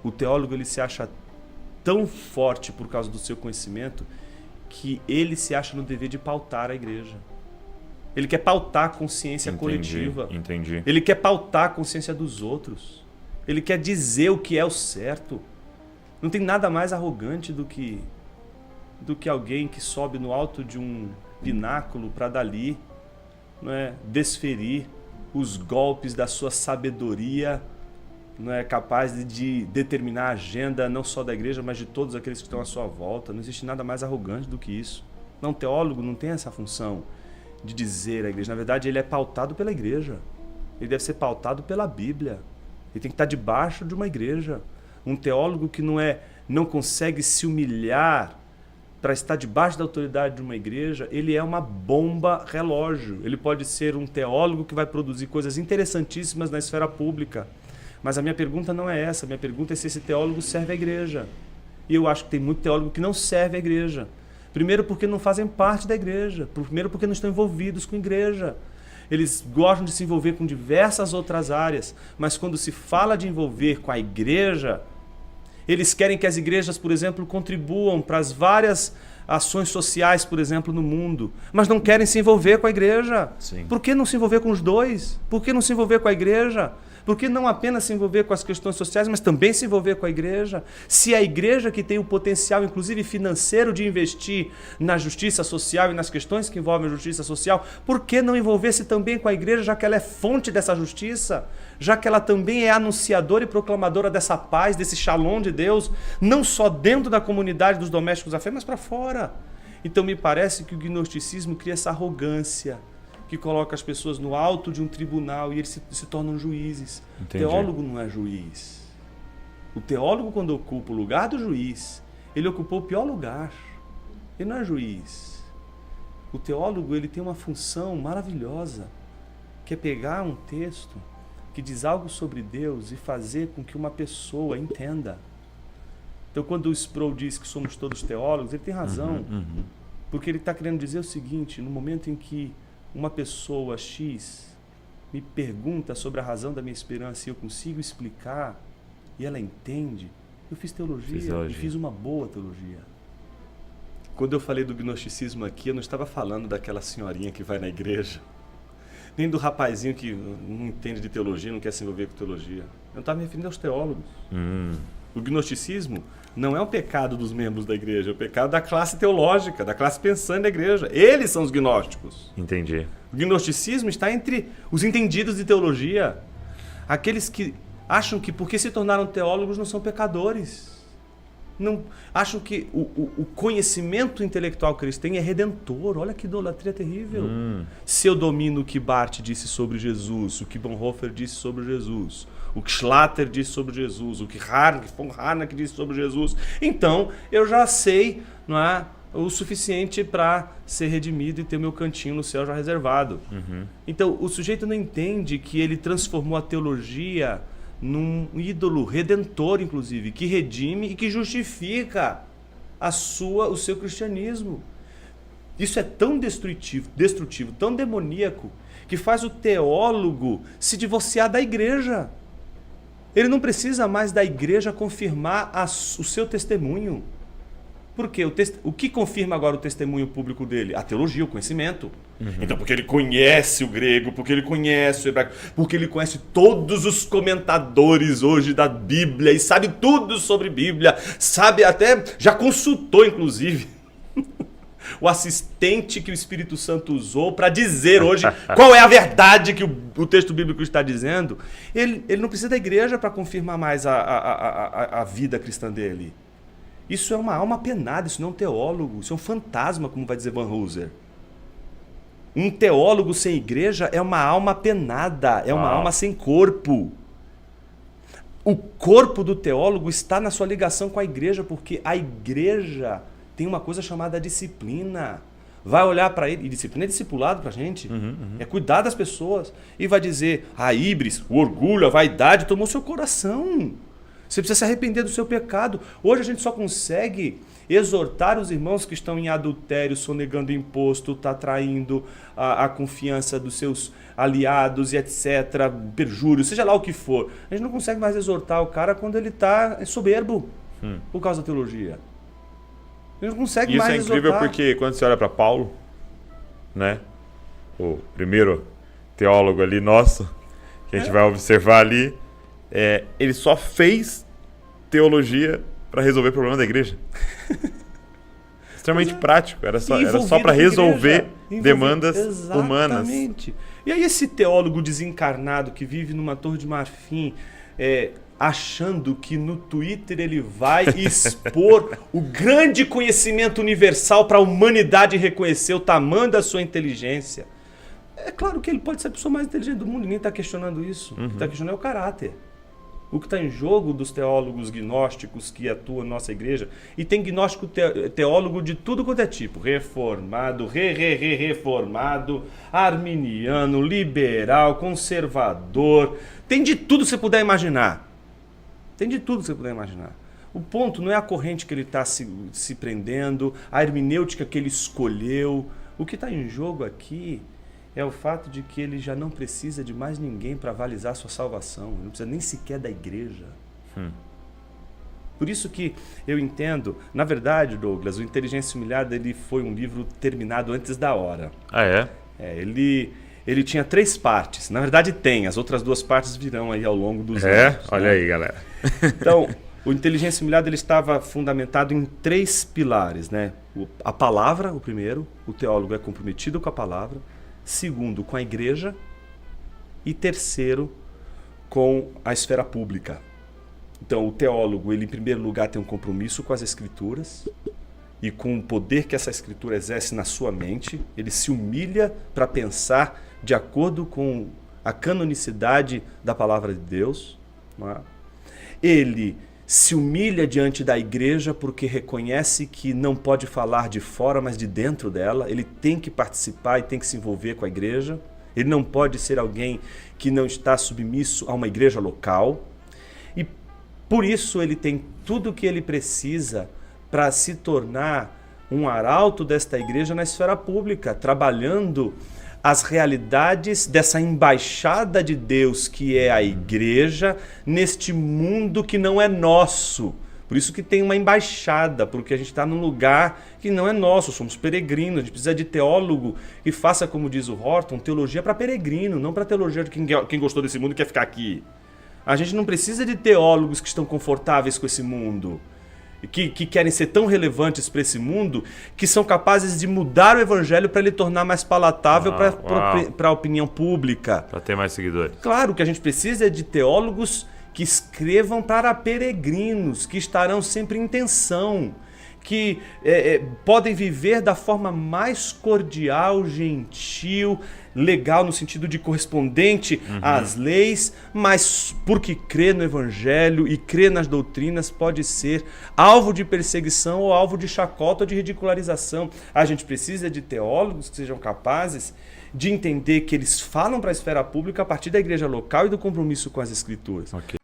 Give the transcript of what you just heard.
O teólogo ele se acha tão forte por causa do seu conhecimento que ele se acha no dever de pautar a igreja. Ele quer pautar a consciência coletiva. Entendi. Ele quer pautar a consciência dos outros. Ele quer dizer o que é o certo. Não tem nada mais arrogante do que alguém que sobe no alto de um pináculo para dali, não é, desferir os golpes da sua sabedoria, não é capaz de determinar a agenda não só da igreja, mas de todos aqueles que estão à sua volta. Não existe nada mais arrogante do que isso. Não, o teólogo não tem essa função de dizer à igreja. Na verdade, ele é pautado pela igreja. Ele deve ser pautado pela Bíblia. Ele tem que estar debaixo de uma igreja. Um teólogo que não consegue se humilhar para estar debaixo da autoridade de uma igreja, ele é uma bomba relógio. Ele pode ser um teólogo que vai produzir coisas interessantíssimas na esfera pública. Mas a minha pergunta não é essa. A minha pergunta é se esse teólogo serve à igreja. E eu acho que tem muito teólogo que não serve à igreja. Primeiro porque não fazem parte da igreja. Primeiro porque não estão envolvidos com a igreja. Eles gostam de se envolver com diversas outras áreas, mas quando se fala de envolver com a igreja, eles querem que as igrejas, por exemplo, contribuam para as várias ações sociais, por exemplo, no mundo, mas não querem se envolver com a igreja. Sim. Por que não se envolver com os dois? Por que não se envolver com a igreja? Por que não apenas se envolver com as questões sociais, mas também se envolver com a igreja? Se a igreja que tem o potencial, inclusive financeiro, de investir na justiça social e nas questões que envolvem a justiça social, por que não envolver-se também com a igreja, já que ela é fonte dessa justiça? Já que ela também é anunciadora e proclamadora dessa paz, desse shalom de Deus, não só dentro da comunidade dos domésticos da fé, mas para fora. Então me parece que o gnosticismo cria essa arrogância, que coloca as pessoas no alto de um tribunal e eles se tornam juízes. Entendi. O teólogo não é juiz. O teólogo, quando ocupa o lugar do juiz, ele ocupou o pior lugar. Ele não é juiz. O teólogo ele tem uma função maravilhosa, que é pegar um texto que diz algo sobre Deus e fazer com que uma pessoa entenda. Então, quando o Sproul diz que somos todos teólogos, ele tem razão. Porque ele está querendo dizer o seguinte: no momento em que uma pessoa X me pergunta sobre a razão da minha esperança e eu consigo explicar e ela entende, eu fiz teologia e fiz uma boa teologia. Quando eu falei do gnosticismo aqui, eu não estava falando daquela senhorinha que vai na igreja, nem do rapazinho que não entende de teologia, não quer se envolver com teologia. Eu estava me referindo aos teólogos. O gnosticismo não é um pecado dos membros da igreja, é o pecado da classe teológica, da classe pensante da igreja. Eles são os gnósticos. Entendi. O gnosticismo está entre os entendidos de teologia, aqueles que acham que porque se tornaram teólogos não são pecadores. Não, acham que o conhecimento intelectual que eles têm é redentor. Olha que idolatria terrível. Se eu domino o que Barth disse sobre Jesus, o que Bonhoeffer disse sobre Jesus, o que Schlatter disse sobre Jesus, o que von Harnack disse sobre Jesus, então eu já sei, não é, o suficiente para ser redimido e ter meu cantinho no céu já reservado. Então o sujeito não entende que ele transformou a teologia num ídolo redentor, inclusive, que redime e que justifica o seu cristianismo. Isso é tão destrutivo, tão demoníaco, que faz o teólogo se divorciar da igreja. Ele não precisa mais da igreja confirmar o seu testemunho. Por quê? O que confirma agora o testemunho público dele? A teologia, o conhecimento. Então, porque ele conhece o grego, porque ele conhece o hebraico, porque ele conhece todos os comentadores hoje da Bíblia e sabe tudo sobre Bíblia, sabe até, já consultou inclusive o assistente que o Espírito Santo usou para dizer hoje qual é a verdade que o texto bíblico está dizendo. Ele não precisa da igreja para confirmar mais a vida cristã dele. Isso é uma alma penada, isso não é um teólogo, isso é um fantasma, como vai dizer Van Hooser. Um teólogo sem igreja é uma alma penada, é uma alma sem corpo. O corpo do teólogo está na sua ligação com a igreja, porque a igreja tem uma coisa chamada disciplina. Vai olhar para ele, e disciplina é discipulado para a gente, é cuidar das pessoas, e vai dizer: a híbris, o orgulho, a vaidade tomou seu coração. Você precisa se arrepender do seu pecado. Hoje a gente só consegue exortar os irmãos que estão em adultério, sonegando imposto, tá traindo a confiança dos seus aliados e etc, perjúrio, seja lá o que for. A gente não consegue mais exortar o cara quando ele está soberbo por causa da teologia. A gente não consegue mais exortar. Isso é incrível porque quando você olha para Paulo, né, o primeiro teólogo ali nosso, que a gente vai observar ali, ele só fez teologia para resolver o problema da igreja. Extremamente prático, era só para resolver demandas humanas. Exatamente. E aí esse teólogo desencarnado que vive numa torre de marfim, achando que no Twitter ele vai expor o grande conhecimento universal para a humanidade reconhecer o tamanho da sua inteligência. É claro que ele pode ser a pessoa mais inteligente do mundo, ninguém está questionando isso. O que está questionando é o caráter. O que está em jogo dos teólogos gnósticos que atuam na nossa igreja, e tem gnóstico teólogo de tudo quanto é tipo, reformado, reformado, arminiano, liberal, conservador, tem de tudo que você puder imaginar. Tem de tudo que você puder imaginar. O ponto não é a corrente que ele está se prendendo, a hermenêutica que ele escolheu. O que está em jogo aqui é o fato de que ele já não precisa de mais ninguém para avalizar sua salvação. Ele não precisa nem sequer da igreja. Por isso que eu entendo, na verdade, Douglas, o Inteligência Humilhada ele foi um livro terminado antes da hora. Ah, é? Ele tinha 3 partes. Na verdade tem, as outras 2 partes virão aí ao longo dos anos. Olha aí, galera. Então, o Inteligência Humilhada ele estava fundamentado em 3 pilares, né? A palavra, o primeiro, o teólogo é comprometido com a palavra. Segundo, com a igreja. E terceiro, com a esfera pública. Então, o teólogo, ele em primeiro lugar tem um compromisso com as escrituras e com o poder que essa escritura exerce na sua mente. Ele se humilha para pensar de acordo com a canonicidade da palavra de Deus. Não é? Ele se humilha diante da igreja porque reconhece que não pode falar de fora, mas de dentro dela. Ele tem que participar e tem que se envolver com a igreja. Ele não pode ser alguém que não está submisso a uma igreja local. E por isso ele tem tudo o que ele precisa para se tornar um arauto desta igreja na esfera pública, trabalhando as realidades dessa embaixada de Deus que é a igreja neste mundo que não é nosso. Por isso que tem uma embaixada, porque a gente está num lugar que não é nosso, somos peregrinos, a gente precisa de teólogo que faça, como diz o Horton, teologia para peregrino, não para teologia de quem gostou desse mundo e quer ficar aqui. A gente não precisa de teólogos que estão confortáveis com esse mundo, que querem ser tão relevantes para esse mundo, que são capazes de mudar o evangelho para ele tornar mais palatável para a opinião pública. Para ter mais seguidores. Claro que a gente precisa de teólogos que escrevam para peregrinos, que estarão sempre em tensão, que podem viver da forma mais cordial, gentil, legal no sentido de correspondente às leis, mas porque crê no evangelho e crê nas doutrinas pode ser alvo de perseguição ou alvo de chacota ou de ridicularização. A gente precisa de teólogos que sejam capazes de entender que eles falam para a esfera pública a partir da igreja local e do compromisso com as escrituras. Okay.